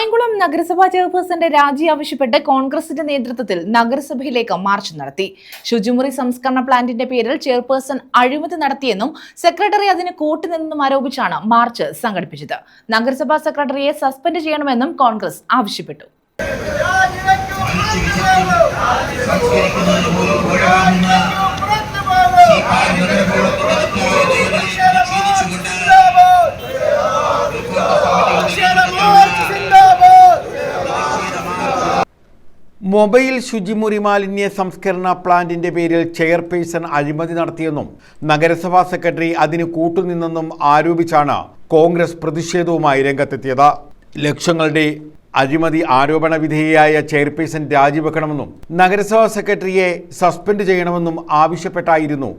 കായംകുളം നഗരസഭാ ചെയർപേഴ്സന്റെ രാജി ആവശ്യപ്പെട്ട് കോൺഗ്രസിന്റെ നേതൃത്വത്തിൽ നഗരസഭയിലേക്ക് മാർച്ച് നടത്തി. ശുചിമുറി സംസ്കരണ പ്ലാന്റിന്റെ പേരിൽ ചെയർപേഴ്സൺ അഴിമതി നടത്തിയെന്നും സെക്രട്ടറി അതിന് കൂട്ടുനിന്നെന്നും ആരോപിച്ചാണ് മാർച്ച് സംഘടിപ്പിച്ചത്. നഗരസഭാ സെക്രട്ടറിയെ സസ്പെൻഡ് ചെയ്യണമെന്നും കോൺഗ്രസ് ആവശ്യപ്പെട്ടു. മൊബൈൽ ശുചിമുറി മാലിന്യ സംസ്കരണ പ്ലാന്റിന്റെ പേരിൽ ചെയർപേഴ്സൺ അഴിമതി നടത്തിയെന്നും നഗരസഭാ സെക്രട്ടറി അതിന് കൂട്ടുനിന്നെന്നും ആരോപിച്ചാണ് കോൺഗ്രസ് പ്രതിഷേധവുമായി രംഗത്തെത്തിയത്. ലക്ഷങ്ങളുടെ അഴിമതി ആരോപണ വിധേയയായ ചെയർപേഴ്സൺ രാജിവെക്കണമെന്നും നഗരസഭാ സെക്രട്ടറിയെ സസ്പെൻഡ് ചെയ്യണമെന്നും ആവശ്യപ്പെട്ടായിരുന്നു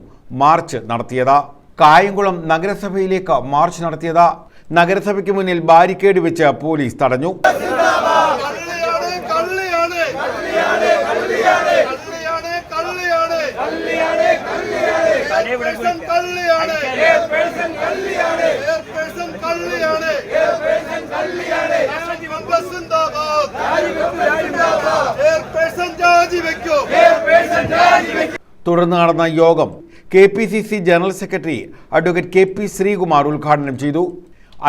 മാർച്ച് നടത്തിയത്. കായംകുളം നഗരസഭയിലേക്ക് മാർച്ച് നടത്തിയത്. നഗരസഭയ്ക്ക് മുന്നിൽ ബാരിക്കേഡ് വെച്ച് പോലീസ് തടഞ്ഞു. തുടർന്ന് നടന്ന യോഗം KPCC general secretary advocate KP Sreekumar ഉദ്ഘാടനം ചെയ്തു.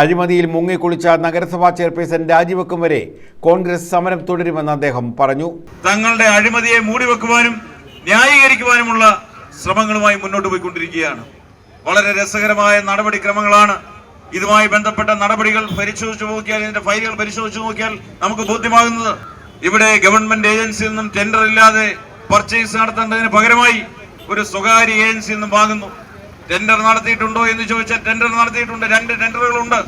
അഴിമതിയിൽ മുങ്ങിക്കുളിച്ച നഗരസഭാ ചെയർപേഴ്സൺ രാജിവെക്കും വരെ കോൺഗ്രസ് സമരം തുടരുമെന്ന് അദ്ദേഹം പറഞ്ഞു. തങ്ങളുടെ അഴിമതിയെ മൂടിവെക്കുവാനും ന്യായീകരിക്കുവാനുമുള്ള ശ്രമങ്ങളുമായി മുന്നോട്ട് പോയിക്കൊണ്ടിരിക്കുകയാണ്. വളരെ രസകരമായ നടപടിക്രമങ്ങളാണ്. ഇതുമായി ബന്ധപ്പെട്ട നടപടികൾ പരിശോധിച്ചു നോക്കിയാൽ, ഇതിന്റെ ഫയലുകൾ പരിശോധിച്ചു നോക്കിയാൽ നമുക്ക് ബോധ്യമാകുന്നത് ഇവിടെ ഗവൺമെന്റ് ഏജൻസിയിൽ നിന്നും ടെൻഡർ ഇല്ലാതെ പർച്ചേസ് നടത്തേണ്ടതിന് പകരമായി ഒരു സ്വകാര്യ ഏജൻസിയിൽ നിന്നും വാങ്ങുന്നു. ടെൻഡർ നടത്തിയിട്ടുണ്ടോ എന്ന് ചോദിച്ചാൽ ടെൻഡർ നടത്തിയിട്ടുണ്ട്. 2 ടെൻഡറുകളുണ്ട്.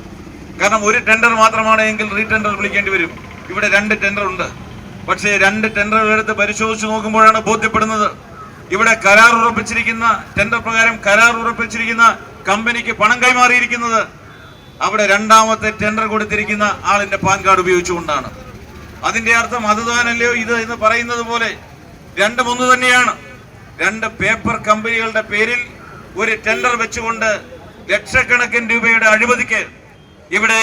കാരണം ഒരു ടെൻഡർ മാത്രമാണ് എങ്കിൽ റീടെൻഡർ വിളിക്കേണ്ടി വരും. ഇവിടെ 2 ടെൻഡർ ഉണ്ട്. പക്ഷേ 2 ടെൻഡറുകൾ എടുത്ത് പരിശോധിച്ച് നോക്കുമ്പോഴാണ് ബോധ്യപ്പെടുന്നത് ഇവിടെ കരാർ ഉറപ്പിച്ചിരിക്കുന്ന ടെൻഡർ പ്രകാരം കരാർ ഉറപ്പിച്ചിരിക്കുന്ന കമ്പനിക്ക് പണം കൈമാറിയിരിക്കുന്നത് അവിടെ 2ാമത്തെ ടെൻഡർ കൊടുത്തിരിക്കുന്ന ആളിന്റെ പാൻ കാർഡ് ഉപയോഗിച്ചുകൊണ്ടാണ്. അതിന്റെ അർത്ഥം അത് താനല്ലയോ ഇത് എന്ന് പറയുന്നത് പോലെ 2 തന്നെയാണ്. 2 പേപ്പർ കമ്പനികളുടെ പേരിൽ ഒരു ടെൻഡർ വെച്ചുകൊണ്ട് ലക്ഷക്കണക്കിന് രൂപയുടെ അഴിമതിക്ക് ഇവിടെ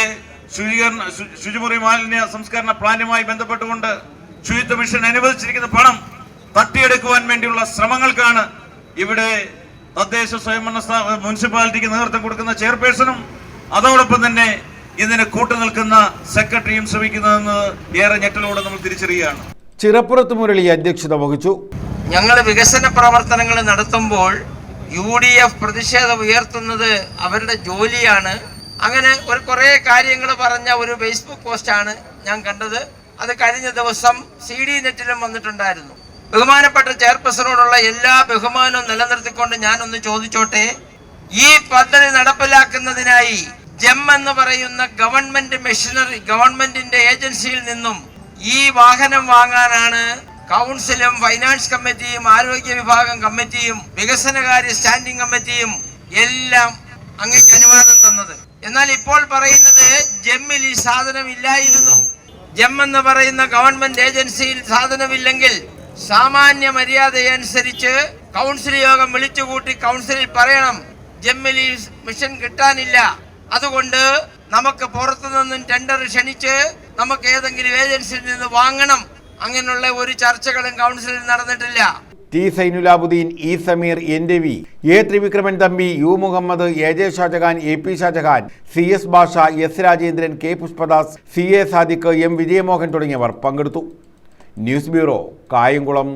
ശുചിമുറി മാലിന്യ സംസ്കരണ പ്ലാന്റുമായി ബന്ധപ്പെട്ടുകൊണ്ട് ശുചിത്വ മിഷൻ അനുവദിച്ചിരിക്കുന്ന പണം തട്ടിയെടുക്കുവാൻ വേണ്ടിയുള്ള ശ്രമങ്ങൾക്കാണ് ഇവിടെ തദ്ദേശ സ്വയംഭരണ മുനിസിപ്പാലിറ്റിക്ക് നേതൃത്വം കൊടുക്കുന്ന ചെയർപേഴ്സണും അതോടൊപ്പം തന്നെ ഇതിന് കൂട്ടുനിൽക്കുന്ന സെക്രട്ടറിയും ശ്രമിക്കുന്നതെന്ന് ഏറെ ഞെട്ടലോടെ നമ്മൾ തിരിച്ചറിയുകയാണ്. ചിറപ്പുറത്ത് മുരളി അധ്യക്ഷത വഹിച്ചു. ഞങ്ങൾ വികസന പ്രവർത്തനങ്ങൾ നടത്തുമ്പോൾ UDF പ്രതിഷേധം ഉയർത്തുന്നത് അവരുടെ ജോലിയാണ്. അങ്ങനെ കുറേ കാര്യങ്ങൾ പറഞ്ഞ ഒരു ഫേസ്ബുക്ക് പോസ്റ്റാണ് ഞാൻ കണ്ടത്. അത് കഴിഞ്ഞ ദിവസം CD നെറ്റിലും വന്നിട്ടുണ്ടായിരുന്നു. ബഹുമാനപ്പെട്ട ചെയർപേഴ്സണോടുള്ള എല്ലാ ബഹുമാനവും നിലനിർത്തിക്കൊണ്ട് ഞാനൊന്ന് ചോദിച്ചോട്ടെ, ഈ പദ്ധതി നടപ്പിലാക്കുന്നതിനായി ജെം എന്ന് പറയുന്ന ഗവൺമെന്റ് മെഷീനറി ഗവൺമെന്റിന്റെ ഏജൻസിയിൽ നിന്നും ഈ വാഹനം വാങ്ങാനാണ് കൗൺസിലും ഫൈനാൻസ് കമ്മിറ്റിയും ആരോഗ്യ വിഭാഗം കമ്മിറ്റിയും വികസനകാര്യ സ്റ്റാൻഡിംഗ് കമ്മിറ്റിയും എല്ലാം അങ്ങേക്ക് അനുവാദം തന്നത്. എന്നാൽ ഇപ്പോൾ പറയുന്നത് ജെമ്മിൽ ഈ സാധനം ഇല്ലായിരുന്നു. ജെം എന്ന് പറയുന്ന ഗവൺമെന്റ് ഏജൻസിയിൽ സാധനമില്ലെങ്കിൽ സാമാന്യ മര്യാദയനുസരിച്ച് കൗൺസിൽ യോഗം വിളിച്ചുകൂട്ടി കൗൺസിലിൽ പറയണം ജെമ്മിൽ ഈ മിഷൻ കിട്ടാനില്ല, അതുകൊണ്ട് നമുക്ക് പുറത്തു നിന്നും ടെൻഡർ ക്ഷണിച്ച് നമുക്ക് ഏതെങ്കിലും ഏജൻസിയിൽ നിന്ന് വാങ്ങണം. അങ്ങനെയുള്ള ഒരു ചർച്ചകളും കൗൺസിലിൽ നടന്നിട്ടില്ല. T Sainulabdeen, E Sameer, NDV, A Trivikraman Thampi, U Muhammad, AJ Shah Jahan, AP Shah Jahan, CS ഭാഷ, S Rajendran, K Pushpadas, CA Sadiq, M Vijayamohan തുടങ്ങിയവർ പങ്കെടുത്തു. News bureau, Kayamkulam.